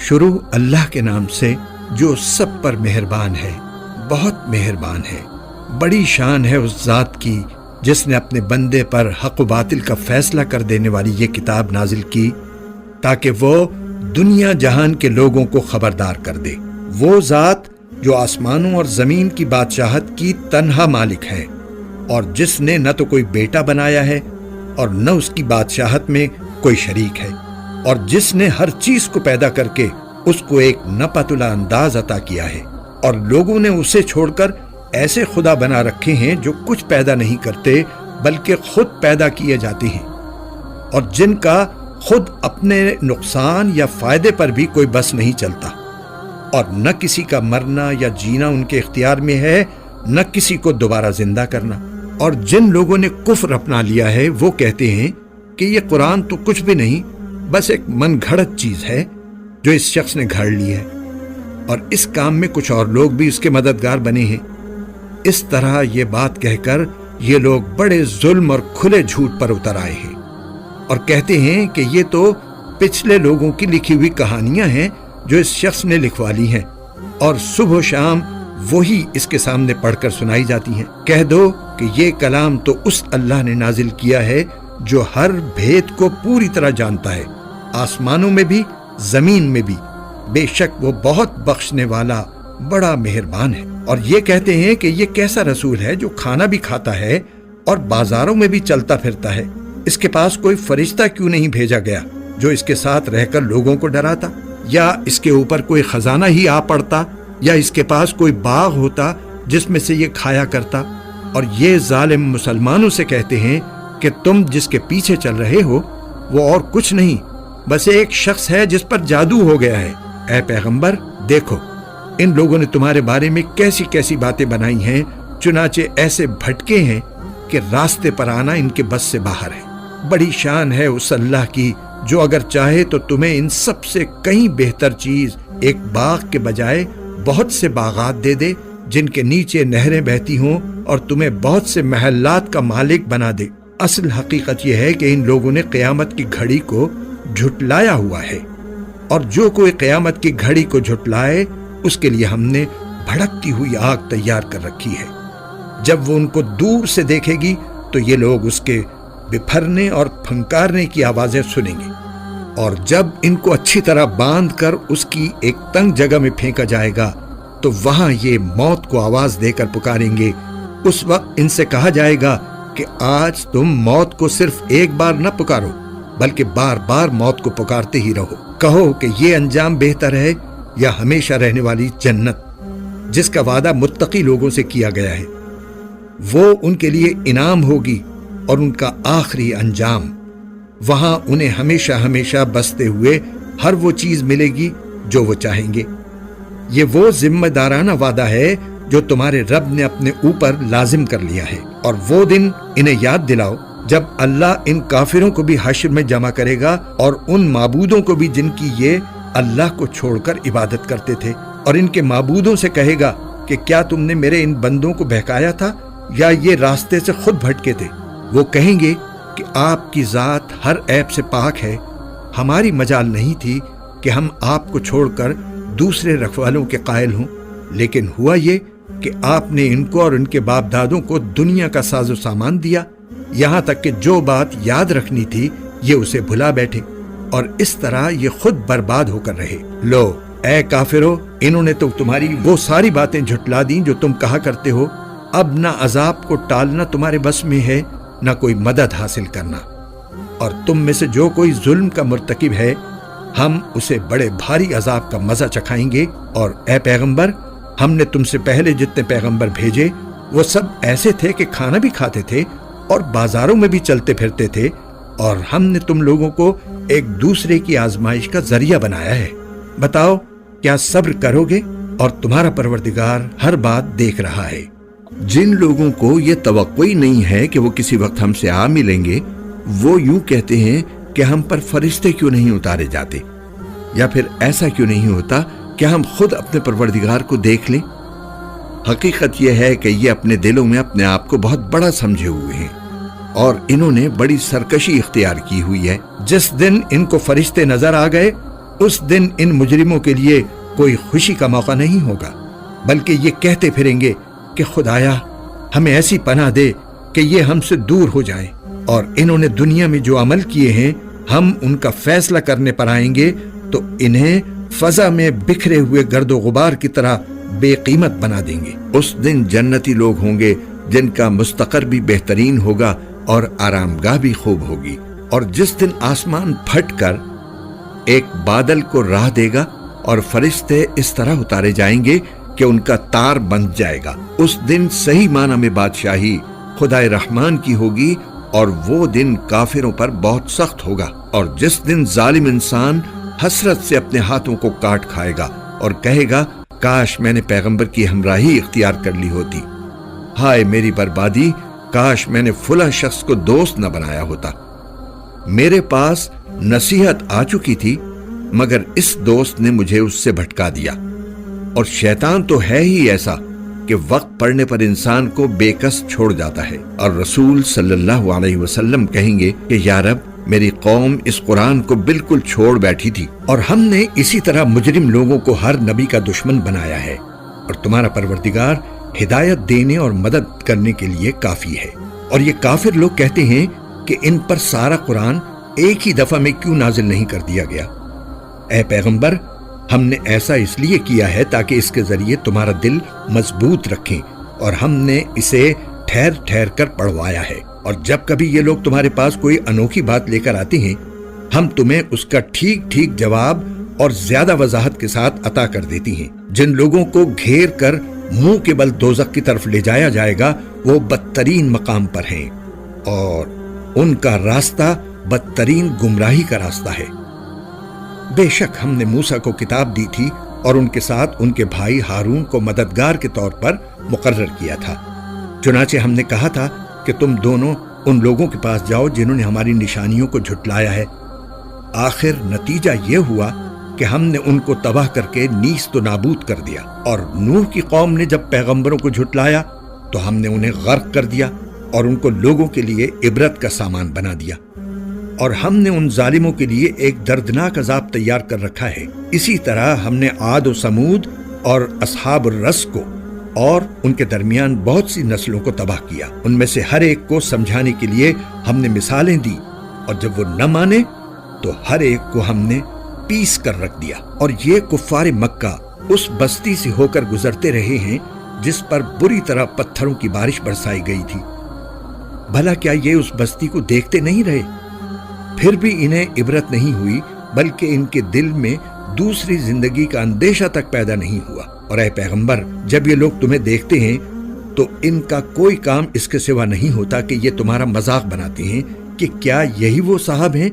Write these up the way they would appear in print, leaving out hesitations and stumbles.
شروع اللہ کے نام سے جو سب پر مہربان ہے، بہت مہربان ہے۔ بڑی شان ہے اس ذات کی جس نے اپنے بندے پر حق و باطل کا فیصلہ کر دینے والی یہ کتاب نازل کی تاکہ وہ دنیا جہان کے لوگوں کو خبردار کر دے۔ وہ ذات جو آسمانوں اور زمین کی بادشاہت کی تنہا مالک ہے، اور جس نے نہ تو کوئی بیٹا بنایا ہے اور نہ اس کی بادشاہت میں کوئی شریک ہے، اور جس نے ہر چیز کو پیدا کر کے اس کو ایک نپتلا انداز عطا کیا ہے، اور لوگوں نے اسے چھوڑ کر ایسے خدا بنا رکھے ہیں جو کچھ پیدا نہیں کرتے بلکہ خود پیدا کیے جاتے ہیں، اور جن کا خود اپنے نقصان یا فائدے پر بھی کوئی بس نہیں چلتا، اور نہ کسی کا مرنا یا جینا ان کے اختیار میں ہے، نہ کسی کو دوبارہ زندہ کرنا۔ اور جن لوگوں نے کفر اپنا لیا ہے وہ کہتے ہیں کہ یہ قرآن تو کچھ بھی نہیں، بس ایک من گھڑت چیز ہے جو اس شخص نے گھڑ لی ہے، اور اس کام میں کچھ اور لوگ بھی اس کے مددگار بنے ہیں۔ اس طرح یہ بات کہہ کر یہ لوگ بڑے ظلم اور کھلے جھوٹ پر اتر آئے ہیں، اور کہتے ہیں کہ یہ تو پچھلے لوگوں کی لکھی ہوئی کہانیاں ہیں جو اس شخص نے لکھوا لی ہیں، اور صبح و شام وہی اس کے سامنے پڑھ کر سنائی جاتی ہیں۔ کہہ دو کہ یہ کلام تو اس اللہ نے نازل کیا ہے جو ہر بھید کو پوری طرح جانتا ہے، آسمانوں میں بھی زمین میں بھی، بے شک وہ بہت بخشنے والا بڑا مہربان ہے۔ اور یہ کہتے ہیں کہ یہ کیسا رسول ہے جو کھانا بھی کھاتا ہے اور بازاروں میں بھی چلتا پھرتا ہے، اس کے پاس کوئی فرشتہ کیوں نہیں بھیجا گیا جو اس کے ساتھ رہ کر لوگوں کو ڈراتا، یا اس کے اوپر کوئی خزانہ ہی آ پڑتا، یا اس کے پاس کوئی باغ ہوتا جس میں سے یہ کھایا کرتا۔ اور یہ ظالم مسلمانوں سے کہتے ہیں کہ تم جس کے پیچھے چل رہے ہو وہ اور کچھ نہیں، بس ایک شخص ہے جس پر جادو ہو گیا ہے۔ اے پیغمبر دیکھو ان لوگوں نے تمہارے بارے میں کیسی کیسی باتیں بنائی ہیں، چنانچہ ایسے بھٹکے ہیں کہ راستے پر آنا ان کے بس سے باہر ہے۔ بڑی شان ہے اس اللہ کی جو اگر چاہے تو تمہیں ان سب سے کہیں بہتر چیز ایک باغ کے بجائے بہت سے باغات دے دے جن کے نیچے نہریں بہتی ہوں، اور تمہیں بہت سے محلات کا مالک بنا دے۔ اصل حقیقت یہ ہے کہ ان لوگوں نے قیامت کی گھڑی کو جھٹلایا ہوا ہے، اور جو کوئی قیامت کی گھڑی کو جھٹلائے اس کے لیے ہم نے بھڑکتی ہوئی آگ تیار کر رکھی ہے۔ جب وہ ان کو دور سے دیکھے گی تو یہ لوگ اس کے بپھرنے اور پھنکارنے کی آوازیں سنیں گے، اور جب ان کو اچھی طرح باندھ کر اس کی ایک تنگ جگہ میں پھینکا جائے گا تو وہاں یہ موت کو آواز دے کر پکاریں گے۔ اس وقت ان سے کہا جائے گا کہ آج تم موت کو صرف ایک بار نہ پکارو بلکہ بار بار موت کو پکارتے ہی رہو۔ کہو کہ یہ انجام بہتر ہے یا ہمیشہ رہنے والی جنت جس کا وعدہ متقی لوگوں سے کیا گیا ہے، وہ ان کے لیے انعام ہوگی اور ان کا آخری انجام، وہاں انہیں ہمیشہ ہمیشہ بستے ہوئے ہر وہ چیز ملے گی جو وہ چاہیں گے۔ یہ وہ ذمہ دارانہ وعدہ ہے جو تمہارے رب نے اپنے اوپر لازم کر لیا ہے، اور وہ دن انہیں یاد دلاؤ جب اللہ ان کافروں کو بھی حشر میں جمع کرے گا اور ان معبودوں کو بھی جن کی یہ اللہ کو چھوڑ کر عبادت کرتے تھے، اور ان کے معبودوں سے کہے گا کہ کیا تم نے میرے ان بندوں کو بہکایا تھا یا یہ راستے سے خود بھٹکے تھے؟ وہ کہیں گے کہ آپ کی ذات ہر عیب سے پاک ہے، ہماری مجال نہیں تھی کہ ہم آپ کو چھوڑ کر دوسرے رکھوالوں کے قائل ہوں، لیکن ہوا یہ کہ آپ نے ان کو اور ان کے باپ دادوں کو دنیا کا ساز و سامان دیا، یہاں تک کہ جو بات یاد رکھنی تھی یہ اسے بھلا بیٹھے، اور اس طرح یہ خود برباد ہو کر رہے۔ لو اے کافرو، انہوں نے تو تمہاری وہ ساری باتیں جھٹلا دیں جو تم کہا کرتے ہو، اب نہ عذاب کو ٹالنا تمہارے بس میں ہے نہ کوئی مدد حاصل کرنا، اور تم میں سے جو کوئی ظلم کا مرتکب ہے ہم اسے بڑے بھاری عذاب کا مزہ چکھائیں گے۔ اور اے پیغمبر، ہم نے تم سے پہلے جتنے پیغمبر بھیجے وہ سب ایسے تھے کہ کھانا بھی کھاتے تھے اور بازاروں میں بھی چلتے پھرتے تھے، اور ہم نے تم لوگوں کو ایک دوسرے کی آزمائش کا ذریعہ بنایا ہے۔ بتاؤ کیا صبر کرو گے؟ اور تمہارا پروردگار ہر بات دیکھ رہا ہے۔ جن لوگوں کو یہ توقع ہی نہیں ہے کہ وہ کسی وقت ہم سے آ ملیں گے، وہ یوں کہتے ہیں کہ ہم پر فرشتے کیوں نہیں اتارے جاتے، یا پھر ایسا کیوں نہیں ہوتا کہ ہم خود اپنے پروردگار کو دیکھ لیں۔ حقیقت یہ ہے کہ یہ اپنے دلوں میں اپنے آپ کو بہت بڑا سمجھے ہوئے ہیں، اور انہوں نے بڑی سرکشی اختیار کی ہوئی ہے۔ جس دن ان کو فرشتے نظر آ گئے اس دن ان مجرموں کے لیے کوئی خوشی کا موقع نہیں ہوگا، بلکہ یہ کہتے پھریں گے کہ خدایا ہمیں ایسی پناہ دے کہ یہ ہم سے دور ہو جائیں، اور انہوں نے دنیا میں جو عمل کیے ہیں ہم ان کا فیصلہ کرنے پر آئیں گے تو انہیں فضا میں بکھرے ہوئے گرد و غبار کی طرح بے قیمت بنا دیں گے۔ اس دن جنتی لوگ ہوں گے جن کا مستقر بھی بہترین ہوگا اور آرام گاہ بھی خوب ہوگی، اور جس دن آسمان پھٹ کر ایک بادل کو راہ دے گا اور فرشتے اس طرح اتارے جائیں گے کہ ان کا تار بند جائے گا، اس دن صحیح معنی میں بادشاہی خدائے رحمان کی ہوگی، اور وہ دن کافروں پر بہت سخت ہوگا۔ اور جس دن ظالم انسان حسرت سے اپنے ہاتھوں کو کاٹ کھائے گا اور کہے گا کاش میں نے پیغمبر کی ہمراہی اختیار کر لی ہوتی، ہائے میری بربادی، کاش میں نے فلاں شخص کو دوست نہ بنایا ہوتا، میرے پاس نصیحت آ چکی تھی مگر اس دوست نے مجھے اس سے بھٹکا دیا۔ اور شیطان تو ہے ہی ایسا کہ وقت پڑنے پر انسان کو بے کس چھوڑ جاتا ہے، اور رسول صلی اللہ علیہ وسلم کہیں گے کہ یا رب میری قوم اس قرآن کو بالکل چھوڑ بیٹھی تھی، اور ہم نے اسی طرح مجرم لوگوں کو ہر نبی کا دشمن بنایا ہے، اور تمہارا پروردگار ہدایت دینے اور مدد کرنے کے لیے کافی ہے۔ اور یہ کافر لوگ کہتے ہیں کہ ان پر سارا قرآن ایک ہی دفعہ میں کیوں نازل نہیں کر دیا گیا؟ اے پیغمبر، ہم نے ایسا اس لیے کیا ہے تاکہ اس کے ذریعے تمہارا دل مضبوط رکھیں، اور ہم نے اسے ٹھہر ٹھہر کر پڑھوایا ہے، اور جب کبھی یہ لوگ تمہارے پاس کوئی انوکھی بات لے کر آتے ہیں ہم تمہیں اس کا ٹھیک ٹھیک جواب اور زیادہ وضاحت کے ساتھ عطا کر دیتی ہیں۔ جن لوگوں کو گھیر کر منہ کے بل دوزخ کی طرف لے جایا جائے گا وہ بدترین مقام پر ہیں، اور ان کا راستہ بدترین گمراہی کا راستہ ہے۔ بے شک ہم نے موسیٰ کو کتاب دی تھی اور ان کے ساتھ ان کے بھائی ہارون کو مددگار کے طور پر مقرر کیا تھا، چنانچہ ہم نے کہا تھا کہ تم دونوں ان لوگوں کے پاس جاؤ جنہوں نے ہماری نشانیوں کو جھٹلایا ہے۔ آخر نتیجہ یہ ہوا کہ ہم نے ان کو تباہ کر کے نیست و نابود کر دیا، اور نوح کی قوم نے جب پیغمبروں کو جھٹلایا تو ہم نے انہیں غرق کر دیا اور ان کو لوگوں کے لیے عبرت کا سامان بنا دیا، اور ہم نے ان ظالموں کے لیے ایک دردناک عذاب تیار کر رکھا ہے۔ اسی طرح ہم نے عاد و سمود اور اصحاب الرس کو اور ان کے درمیان بہت سی نسلوں کو تباہ کیا، ان میں سے ہر ایک کو سمجھانے کے لیے ہم نے مثالیں دی، اور جب وہ نہ مانے تو ہر ایک کو ہم نے پیس کر رکھ دیا۔ اور یہ کفار مکہ اس بستی سے ہو کر گزرتے رہے ہیں جس پر بری طرح پتھروں کی بارش برسائی گئی تھی، بھلا کیا یہ اس بستی کو دیکھتے نہیں رہے؟ پھر بھی انہیں عبرت نہیں ہوئی، بلکہ ان کے دل میں دوسری زندگی کا اندیشہ تک پیدا نہیں ہوا۔ اور اے پیغمبر، جب یہ لوگ تمہیں دیکھتے ہیں تو ان کا کوئی کام اس کے سوا نہیں ہوتا کہ یہ تمہارا مذاق بناتے ہیں کہ کیا یہی وہ صاحب ہیں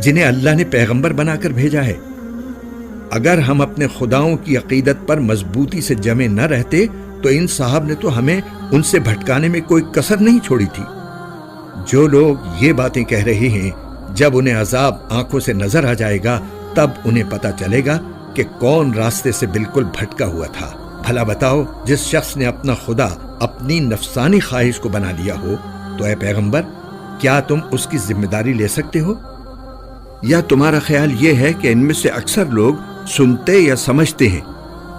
جنہیں اللہ نے پیغمبر بنا کر بھیجا ہے؟ اگر ہم اپنے خداؤں کی عقیدت پر مضبوطی سے جمے نہ رہتے تو ان صاحب نے تو ہمیں ان سے بھٹکانے میں کوئی کسر نہیں چھوڑی تھی۔ جو لوگ یہ باتیں کہہ رہے ہیں، جب انہیں عذاب آنکھوں سے نظر آ جائے گا تب انہیں پتہ چلے گا کہ کون راستے سے بالکل بھٹکا ہوا تھا۔ بھلا بتاؤ، جس شخص نے اپنا خدا اپنی نفسانی خواہش کو بنا لیا ہو تو اے پیغمبر، کیا تم اس کی ذمہ داری لے سکتے ہو؟ یا تمہارا خیال یہ ہے کہ ان میں سے اکثر لوگ سنتے یا سمجھتے ہیں؟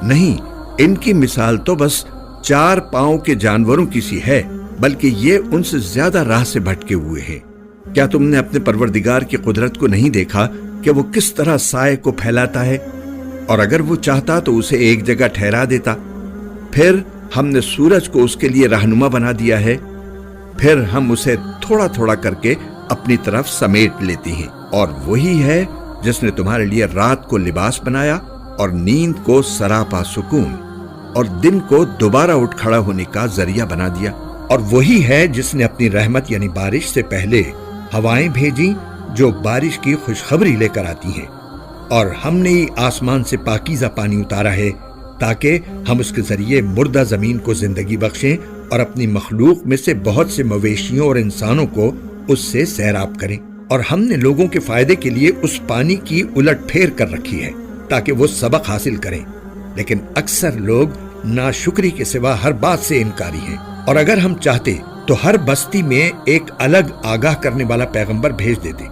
نہیں، ان کی مثال تو بس 4 پاؤں کے جانوروں کی سی ہے، بلکہ یہ ان سے زیادہ راہ سے بھٹکے ہوئے ہیں۔ کیا تم نے اپنے پروردگار کی قدرت کو نہیں دیکھا کہ وہ کس طرح سائے کو پھیلاتا ہے، اور اگر وہ چاہتا تو اسے ایک جگہ ٹھہرا دیتا؟ پھر ہم نے سورج کو اس کے لیے رہنما بنا دیا ہے، پھر ہم اسے تھوڑا تھوڑا کر کے اپنی طرف سمیٹ لیتے ہیں۔ اور وہی ہے جس نے تمہارے لیے رات کو لباس بنایا اور نیند کو سراپا سکون اور دن کو دوبارہ اٹھ کھڑا ہونے کا ذریعہ بنا دیا۔ اور وہی ہے جس نے اپنی رحمت یعنی بارش سے پہلے ہوائیں بھیجی جو بارش کی خوشخبری لے کر آتی ہیں، اور ہم نے ہی آسمان سے پاکیزہ پانی اتارا ہے تاکہ ہم اس کے ذریعے مردہ زمین کو زندگی بخشیں اور اپنی مخلوق میں سے بہت سے مویشیوں اور انسانوں کو اس سے سیراب کریں۔ اور ہم نے لوگوں کے فائدے کے لیے اس پانی کی الٹ پھیر کر رکھی ہے تاکہ وہ سبق حاصل کریں، لیکن اکثر لوگ ناشکری کے سوا ہر بات سے انکاری ہیں۔ اور اگر ہم چاہتے تو ہر بستی میں ایک الگ آگاہ کرنے والا پیغمبر بھیج دیتے،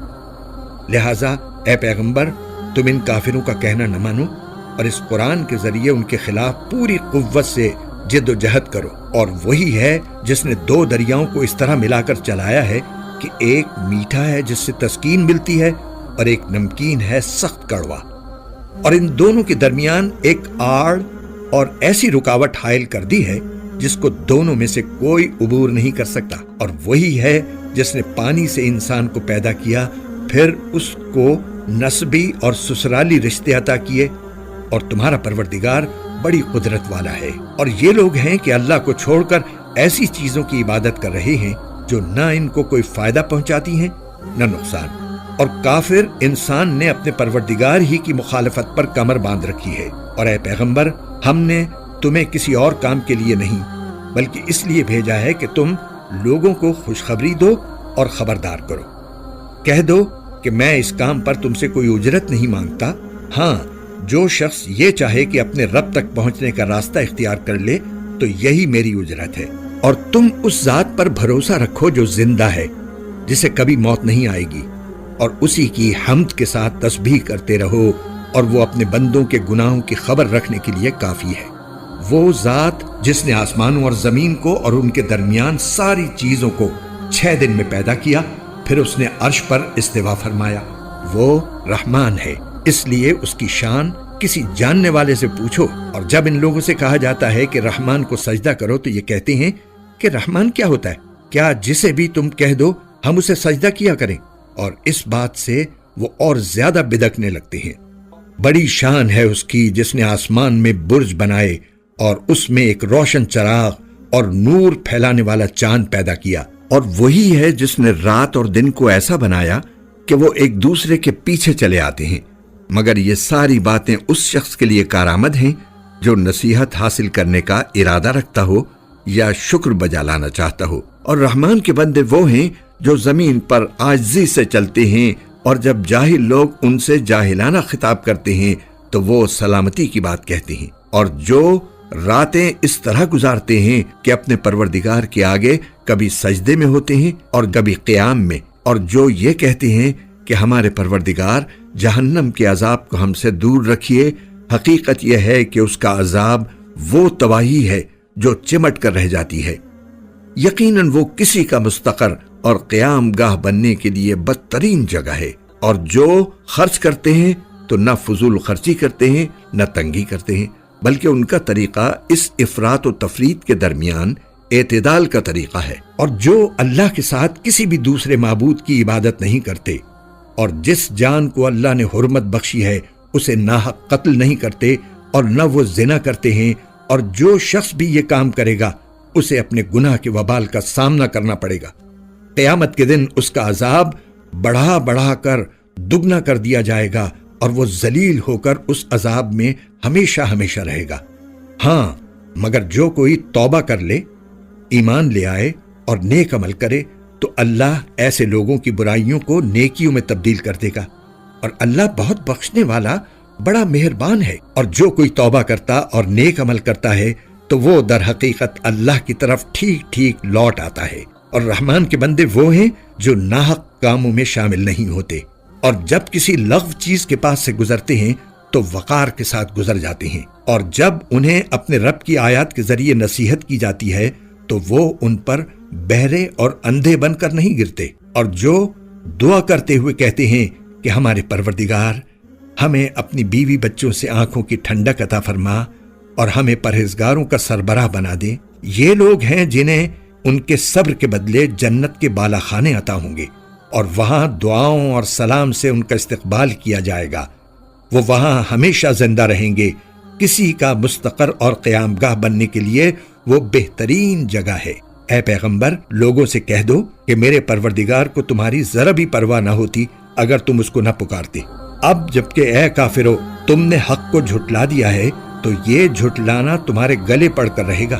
لہٰذا اے پیغمبر، تم ان کافروں کا کہنا نہ مانو اور اس قرآن کے ذریعے ان کے خلاف پوری قوت سے جد و جہد کرو، اور وہی ہے جس نے دو دریاؤں کو اس طرح ملا کر چلایا ہے کہ ایک میٹھا ہے جس سے تسکین ملتی ہے اور ایک نمکین ہے سخت کڑوا، اور ان دونوں کے درمیان ایک آڑ اور ایسی رکاوٹ حائل کر دی ہے جس کو دونوں میں سے کوئی عبور نہیں کر سکتا، اور وہی ہے جس نے پانی سے انسان کو پیدا کیا، پھر اس کو نسبی اور سسرالی رشتے عطا کیے، اور تمہارا پروردگار بڑی قدرت والا ہے۔ اور یہ لوگ ہیں کہ اللہ کو چھوڑ کر ایسی چیزوں کی عبادت کر رہے ہیں جو نہ ان کو کوئی فائدہ پہنچاتی ہیں نہ نقصان، اور کافر انسان نے اپنے پروردگار ہی کی مخالفت پر کمر باندھ رکھی ہے۔ اور اے پیغمبر، ہم نے تمہیں کسی اور کام کے لیے نہیں بلکہ اس لیے بھیجا ہے کہ تم لوگوں کو خوشخبری دو اور خبردار کرو۔ کہہ دو کہ میں اس کام پر تم سے کوئی اجرت نہیں مانگتا، ہاں جو شخص یہ چاہے کہ اپنے رب تک پہنچنے کا راستہ اختیار کر لے تو یہی میری اجرت ہے۔ اور تم اس ذات پر بھروسہ رکھو جو زندہ ہے، جسے کبھی موت نہیں آئے گی، اور اسی کی حمد کے ساتھ تسبیح کرتے رہو، اور وہ اپنے بندوں کے گناہوں کی خبر رکھنے کے لیے کافی ہے۔ وہ ذات جس نے آسمانوں اور زمین کو اور ان کے درمیان ساری چیزوں کو 6 دن میں پیدا کیا، پھر اس نے عرش پر استوا فرمایا، وہ رحمان ہے، اس لیے اس کی شان کسی جاننے والے سے پوچھو۔ اور جب ان لوگوں سے کہا جاتا ہے کہ رحمان کو سجدہ کرو تو یہ کہتے ہیں کہ رحمان کیا ہوتا ہے؟ کیا جسے بھی تم کہہ دو ہم اسے سجدہ کیا کریں؟ اور اس بات سے وہ اور زیادہ بدکنے لگتے ہیں۔ بڑی شان ہے اس کی جس نے آسمان میں برج بنائے اور اس میں ایک روشن چراغ اور نور پھیلانے والا چاند پیدا کیا، اور وہی ہے جس نے رات اور دن کو ایسا بنایا کہ وہ ایک دوسرے کے پیچھے چلے آتے ہیں، مگر یہ ساری باتیں اس شخص کے لیے کارآمد ہیں جو نصیحت حاصل کرنے کا ارادہ رکھتا ہو یا شکر بجا لانا چاہتا ہو۔ اور رحمان کے بندے وہ ہیں جو زمین پر عاجزی سے چلتے ہیں، اور جب جاہل لوگ ان سے جاہلانہ خطاب کرتے ہیں تو وہ سلامتی کی بات کہتے ہیں، اور جو راتیں اس طرح گزارتے ہیں کہ اپنے پروردگار کے آگے کبھی سجدے میں ہوتے ہیں اور کبھی قیام میں، اور جو یہ کہتے ہیں کہ ہمارے پروردگار جہنم کے عذاب کو ہم سے دور رکھیے، حقیقت یہ ہے کہ اس کا عذاب وہ تباہی ہے جو چمٹ کر رہ جاتی ہے۔ یقیناً وہ کسی کا مستقر اور قیام گاہ بننے کے لیے بدترین جگہ ہے، اور جو خرچ کرتے ہیں تو نہ فضول خرچی کرتے ہیں نہ تنگی کرتے ہیں، بلکہ ان کا طریقہ اس افراط و تفریط کے درمیان اعتدال کا طریقہ ہے۔ اور جو اللہ کے ساتھ کسی بھی دوسرے معبود کی عبادت نہیں کرتے، اور جس جان کو اللہ نے حرمت بخشی ہے اسے ناحق قتل نہیں کرتے، اور نہ وہ زنا کرتے ہیں، اور جو شخص بھی یہ کام کرے گا اسے اپنے گناہ کے وبال کا سامنا کرنا پڑے گا۔ قیامت کے دن اس کا عذاب بڑھا بڑھا کر دگنا کر دیا جائے گا، اور وہ ذلیل ہو کر اس عذاب میں ہمیشہ ہمیشہ رہے گا۔ ہاں مگر جو کوئی توبہ کر لے، ایمان لے آئے اور نیک عمل کرے تو اللہ ایسے لوگوں کی برائیوں کو نیکیوں میں تبدیل کر دے گا، اور اللہ بہت بخشنے والا بڑا مہربان ہے۔ اور جو کوئی توبہ کرتا اور نیک عمل کرتا ہے تو وہ در حقیقت اللہ کی طرف ٹھیک ٹھیک لوٹ آتا ہے۔ اور رحمان کے بندے وہ ہیں جو ناحق کاموں میں شامل نہیں ہوتے، اور جب کسی لغو چیز کے پاس سے گزرتے ہیں تو وقار کے ساتھ گزر جاتے ہیں، اور جب انہیں اپنے رب کی آیات کے ذریعے نصیحت کی جاتی ہے تو وہ ان پر بہرے اور اندھے بن کر نہیں گرتے، اور جو دعا کرتے ہوئے کہتے ہیں کہ ہمارے پروردگار ہمیں اپنی بیوی بچوں سے آنکھوں کی ٹھنڈک عطا فرما اور ہمیں پرہیزگاروں کا سربراہ بنا دے، یہ لوگ ہیں جنہیں ان کے صبر کے بدلے جنت کے بالا خانے عطا ہوں گے، اور وہاں دعاؤں اور سلام سے ان کا استقبال کیا جائے گا، وہ وہاں ہمیشہ زندہ رہیں گے، کسی کا مستقر اور قیام گاہ بننے کے لیے وہ بہترین جگہ ہے۔ اے پیغمبر، لوگوں سے کہہ دو کہ میرے پروردگار کو تمہاری ذرا بھی پرواہ نہ ہوتی اگر تم اس کو نہ پکارتے۔ اب جبکہ اے کافرو تم نے حق کو جھٹلا دیا ہے تو یہ جھٹلانا تمہارے گلے پڑ کر رہے گا۔